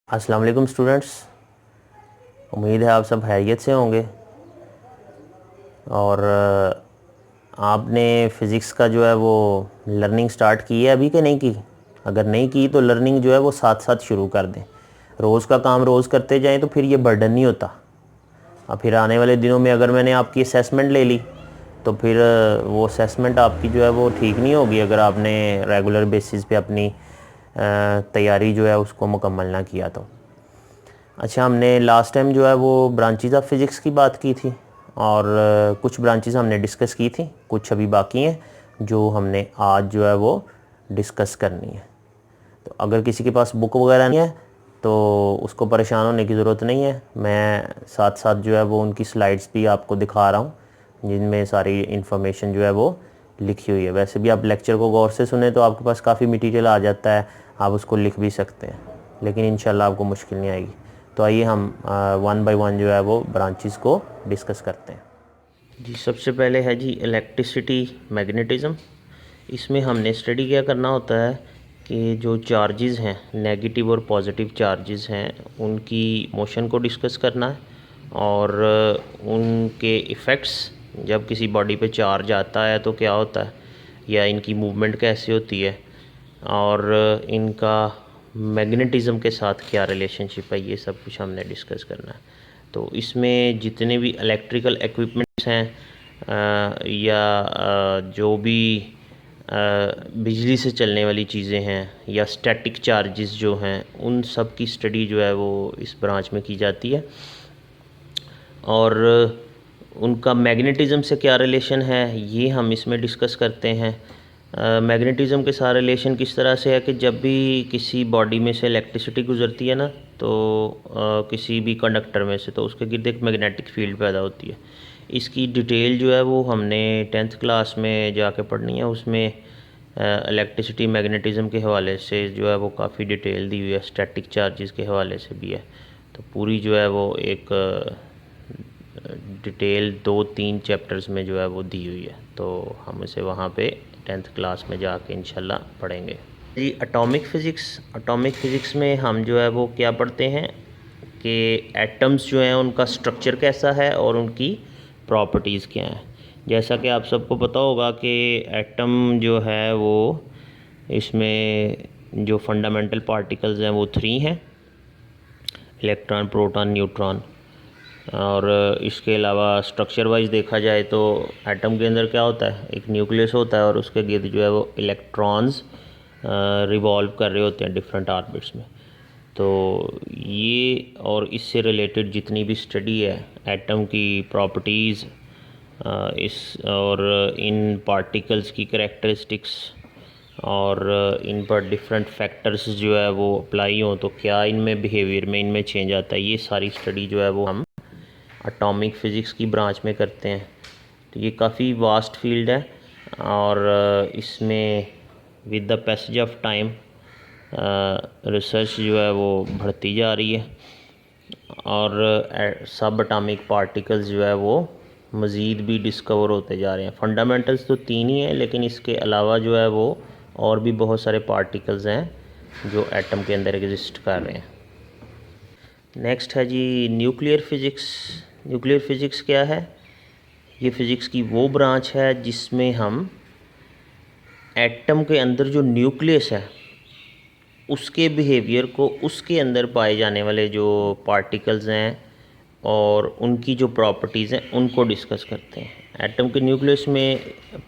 अस्सलाम वालेकुम स्टूडेंट्स। उम्मीद है आप सब खैरियत से होंगे। और आपने फ़िज़िक्स का जो है वो लर्निंग स्टार्ट की है अभी कि नहीं की? अगर नहीं की तो लर्निंग जो है वो साथ साथ शुरू कर दें। रोज़ का काम रोज़ करते जाएं तो फिर ये बर्डन नहीं होता। और फिर आने वाले दिनों में अगर मैंने आपकी असेसमेंट ले ली तो फिर वो असेसमेंट आपकी जो है वो ठीक नहीं होगी अगर आपने रेगुलर बेसिस पे अपनी तैयारी जो है उसको मुकम्मल ना किया तो। अच्छा, हमने लास्ट टाइम जो है वो ब्रांचेस ऑफ फ़िज़िक्स की बात की थी और कुछ ब्रांचेस हमने डिस्कस की थी, कुछ अभी बाकी हैं जो हमने आज जो है वो डिस्कस करनी है। तो अगर किसी के पास बुक वगैरह नहीं है तो उसको परेशान होने की ज़रूरत नहीं है। मैं साथ साथ जो है वो उनकी स्लाइड्स भी आपको दिखा रहा हूँ जिनमें सारी इन्फॉर्मेशन जो है वो लिखी हुई है। वैसे भी आप लेक्चर को गौर से सुने तो आपके पास काफ़ी मटेरियल आ जाता है, आप उसको लिख भी सकते हैं, लेकिन इंशाल्लाह आपको मुश्किल नहीं आएगी। तो आइए हम वन बाय वन जो है वो ब्रांचेस को डिस्कस करते हैं। जी, सबसे पहले है जी इलेक्ट्रिसिटी मैग्नेटिज़म। इसमें हमने स्टडी क्या करना होता है कि जो चार्जेस हैं, नेगेटिव और पॉजिटिव चार्जेस हैं, उनकी मोशन को डिस्कस करना है और उनके इफ़ेक्ट्स, जब किसी बॉडी पे चार्ज आता है तो क्या होता है या इनकी मूवमेंट कैसे होती है और इनका मैग्नेटिज़म के साथ क्या रिलेशनशिप है, ये सब कुछ हमने डिस्कस करना है। तो इसमें जितने भी इलेक्ट्रिकल इक्विपमेंट्स हैं या जो भी बिजली से चलने वाली चीज़ें हैं या स्टैटिक चार्जेस जो हैं, उन सब की स्टडी जो है वो इस ब्रांच में की जाती है और उनका मैग्नेटिज़म से क्या रिलेशन है ये हम इसमें डिस्कस करते हैं। मैग्नेटिज़म के साथ रिलेशन किस तरह से है कि जब भी किसी बॉडी में से इलेक्ट्रिसिटी गुजरती है ना तो किसी भी कंडक्टर में से, तो उसके गिर्द एक मैग्नेटिक फील्ड पैदा होती है। इसकी डिटेल जो है वो हमने 10th क्लास में जाके पढ़नी है। उसमें इलेक्ट्रिसिटी मैग्नेटिज़म के हवाले से जो है वो काफ़ी डिटेल दी हुई है, स्टैटिक चार्जेस के हवाले से भी है। तो पूरी जो है वो एक डिटेल 2-3 चैप्टर्स में जो है वो दी हुई है, तो हम इसे वहाँ पे 10th क्लास में जाके इंशाल्लाह पढ़ेंगे। जी, एटॉमिक फ़िज़िक्स में हम जो है वो क्या पढ़ते हैं कि एटम्स जो हैं उनका स्ट्रक्चर कैसा है और उनकी प्रॉपर्टीज़ क्या हैं। जैसा कि आप सबको पता होगा कि एटम जो है वो, इसमें जो फंडामेंटल पार्टिकल्स हैं वो 3 हैं, इलेक्ट्रॉन, प्रोटॉन, न्यूट्रॉन। और इसके अलावा स्ट्रक्चर वाइज देखा जाए तो एटम के अंदर क्या होता है, एक न्यूक्लियस होता है और उसके गिर्द जो है वो इलेक्ट्रॉन्स रिवॉल्व कर रहे होते हैं डिफरेंट ऑर्बिट्स में। तो ये और इससे रिलेटेड जितनी भी स्टडी है एटम की प्रॉपर्टीज़, इस और इन पार्टिकल्स की करैक्टरिस्टिक्स और इन पर डिफरेंट फैक्टर्स जो है वो अप्लाई हों तो क्या इनमें बिहेवियर में इनमें चेंज आता है, ये सारी स्टडी जो है वो हम एटॉमिक फ़िज़िक्स की ब्रांच में करते हैं। तो ये काफ़ी वास्ट फील्ड है और इसमें with the passage of time research जो है वो बढ़ती जा रही है और सब एटॉमिक पार्टिकल्स जो है वो मज़ीद भी डिस्कवर होते जा रहे हैं। फंडामेंटल्स तो 3 ही हैं, लेकिन इसके अलावा जो है वो और भी बहुत सारे पार्टिकल्स हैं जो एटम के अंदर एग्जिस्ट कर रहे हैं। नेक्स्ट है जी न्यूक्लियर फ़िज़िक्स। न्यूक्लियर फ़िज़िक्स क्या है? ये फ़िज़िक्स की वो ब्रांच है जिसमें हम एटम के अंदर जो न्यूक्लियस है उसके बिहेवियर को, उसके अंदर पाए जाने वाले जो पार्टिकल्स हैं और उनकी जो प्रॉपर्टीज़ हैं उनको डिस्कस करते हैं। एटम के न्यूक्लियस में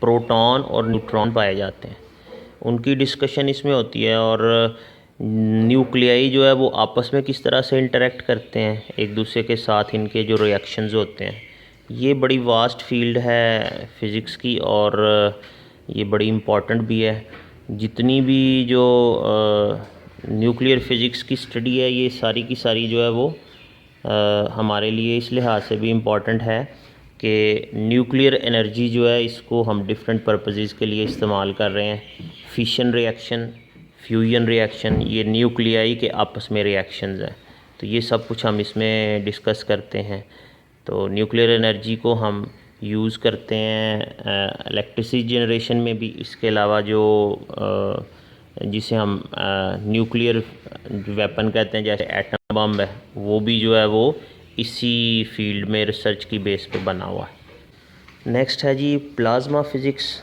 प्रोटॉन और न्यूट्रॉन पाए जाते हैं, उनकी डिस्कशन इसमें होती है और न्यूक्लियाई जो है वो आपस में किस तरह से इंटरेक्ट करते हैं एक दूसरे के साथ, इनके जो रिएक्शंस होते हैं। ये बड़ी वास्ट फील्ड है फ़िज़िक्स की और ये बड़ी इम्पॉर्टेंट भी है। जितनी भी जो न्यूक्लियर फ़िज़िक्स की स्टडी है ये सारी की सारी जो है वो हमारे लिए इस लिहाज से भी इम्पॉर्टेंट है कि न्यूक्लियर एनर्जी जो है इसको हम डिफरेंट पर्पसेस के लिए इस्तेमाल कर रहे हैं। फिशन रिएक्शन, फ्यूजन रिएक्शन, ये न्यूक्लियाई के आपस में रिएक्शंस हैं, तो ये सब कुछ हम इसमें डिस्कस करते हैं। तो न्यूक्लियर एनर्जी को हम यूज़ करते हैं इलेक्ट्रिसिटी जनरेशन में भी। इसके अलावा जो जिसे हम न्यूक्लियर वेपन कहते हैं, जैसे एटम बम है, वो भी जो है वो इसी फील्ड में रिसर्च की बेस पे बना हुआ है। नेक्स्ट है जी प्लाज्मा फिज़िक्स।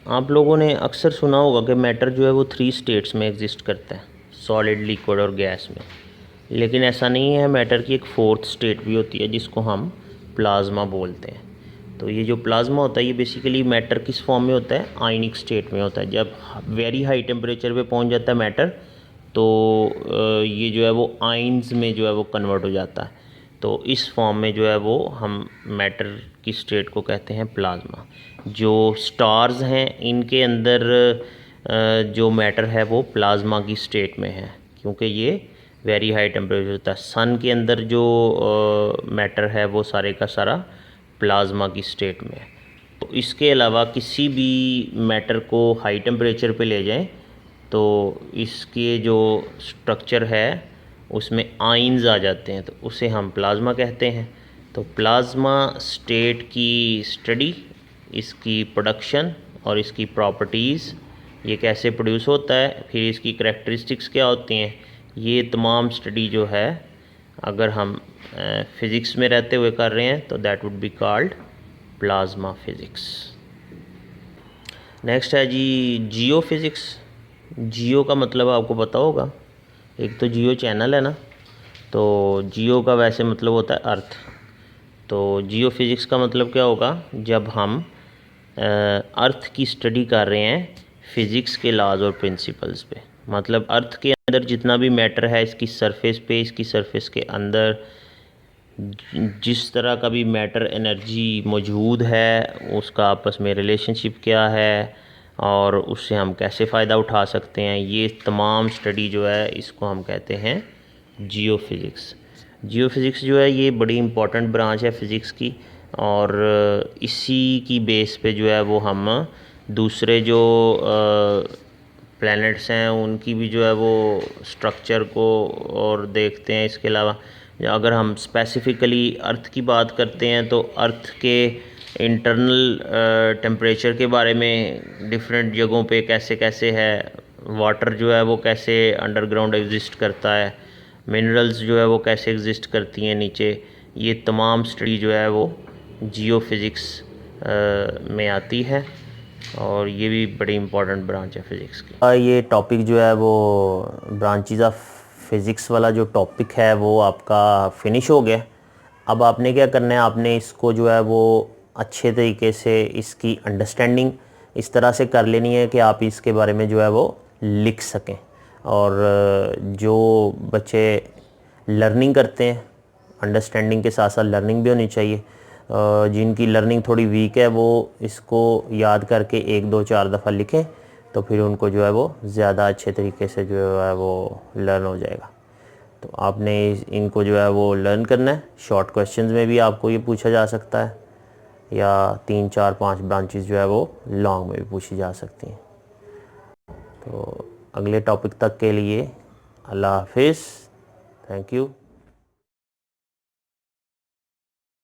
आप लोगों ने अक्सर सुना होगा कि मैटर जो है वो 3 स्टेट्स में एग्जिस्ट करता है, सॉलिड, लिक्विड और गैस में। लेकिन ऐसा नहीं है, मैटर की एक 4th स्टेट भी होती है जिसको हम प्लाज्मा बोलते हैं। तो ये जो प्लाज्मा होता है ये बेसिकली मैटर किस फॉर्म में होता है, आयनिक स्टेट में होता है। जब वेरी हाई टेम्परेचर पे पहुंच जाता है मैटर, तो ये जो है वो आयंस में जो है वो कन्वर्ट हो जाता है। तो इस फॉर्म में जो है वो हम मैटर की स्टेट को कहते हैं प्लाज्मा। जो स्टार्स हैं इनके अंदर जो मैटर है वो प्लाज्मा की स्टेट में है, क्योंकि ये वेरी हाई टेम्परेचर होता है। सन के अंदर जो मैटर है वो सारे का सारा प्लाज्मा की स्टेट में है। तो इसके अलावा किसी भी मैटर को हाई टेम्परेचर पे ले जाएं तो इसके जो स्ट्रक्चर है उसमें आयंस आ जाते हैं, तो उसे हम प्लाज्मा कहते हैं। तो प्लाज्मा स्टेट की स्टडी, इसकी प्रोडक्शन और इसकी प्रॉपर्टीज़, ये कैसे प्रोड्यूस होता है, फिर इसकी करैक्टरिस्टिक्स क्या होती हैं, ये तमाम स्टडी जो है अगर हम फ़िज़िक्स में रहते हुए कर रहे हैं तो that would be called plasma physics. Next है जी जियो फिज़िक्स। जियो का मतलब आपको पता होगा, एक तो जियो चैनल है ना, तो जियो का वैसे मतलब होता है अर्थ। तो जियो फिज़िक्स का मतलब क्या होगा, जब हम अर्थ की स्टडी कर रहे हैं फ़िज़िक्स के लॉज और प्रिंसिपल्स पे। मतलब अर्थ के अंदर जितना भी मैटर है, इसकी सरफेस पे, इसकी सरफेस के अंदर जिस तरह का भी मैटर एनर्जी मौजूद है, उसका आपस में रिलेशनशिप क्या है और उससे हम कैसे फ़ायदा उठा सकते हैं, ये तमाम स्टडी जो है इसको हम कहते हैं जियो फिज़िक्स। जियो फिज़िक्स जो है ये बड़ी इम्पॉर्टेंट ब्रांच है फ़िज़िक्स की, और इसी की बेस पे जो है वो हम दूसरे जो प्लैनेट्स हैं उनकी भी जो है वो स्ट्रक्चर को और देखते हैं। इसके अलावा अगर हम स्पेसिफ़िकली अर्थ की बात करते हैं तो अर्थ के इंटरनल टेम्परेचर के बारे में, डिफरेंट जगहों पे कैसे कैसे है, वाटर जो है वो कैसे अंडरग्राउंड एग्जिस्ट करता है, मिनरल्स जो है वो कैसे एग्जिस्ट करती हैं नीचे, ये तमाम स्टडी जो है वो जियो फिज़िक्स में आती है, और ये भी बड़ी इम्पोर्टेंट ब्रांच है फ़िज़िक्स की। ये टॉपिक जो है वो ब्रांचेस ऑफ फ़िज़िक्स वाला जो टॉपिक है वो आपका फ़िनिश हो गया। अब आपने क्या करना है, आपने इसको जो है वो अच्छे तरीके से इसकी अंडरस्टैंडिंग इस तरह से कर लेनी है कि आप इसके बारे में जो है वो लिख सकें। और जो बच्चे लर्निंग करते हैं, अंडरस्टैंडिंग के साथ साथ लर्निंग भी होनी चाहिए। जिनकी लर्निंग थोड़ी वीक है वो इसको याद करके 1 2 4 दफ़ा लिखें, तो फिर उनको जो है वो ज़्यादा अच्छे तरीके से जो है वो लर्न हो जाएगा। तो आपने इनको जो है वो लर्न करना है। शॉर्ट क्वेश्चंस में भी आपको ये पूछा जा सकता है, या 3 4 5 ब्रांचेस जो है वो लॉन्ग में भी पूछी जा सकती हैं। तो अगले टॉपिक तक के लिए अल्लाह हाफिज़, थैंक यू।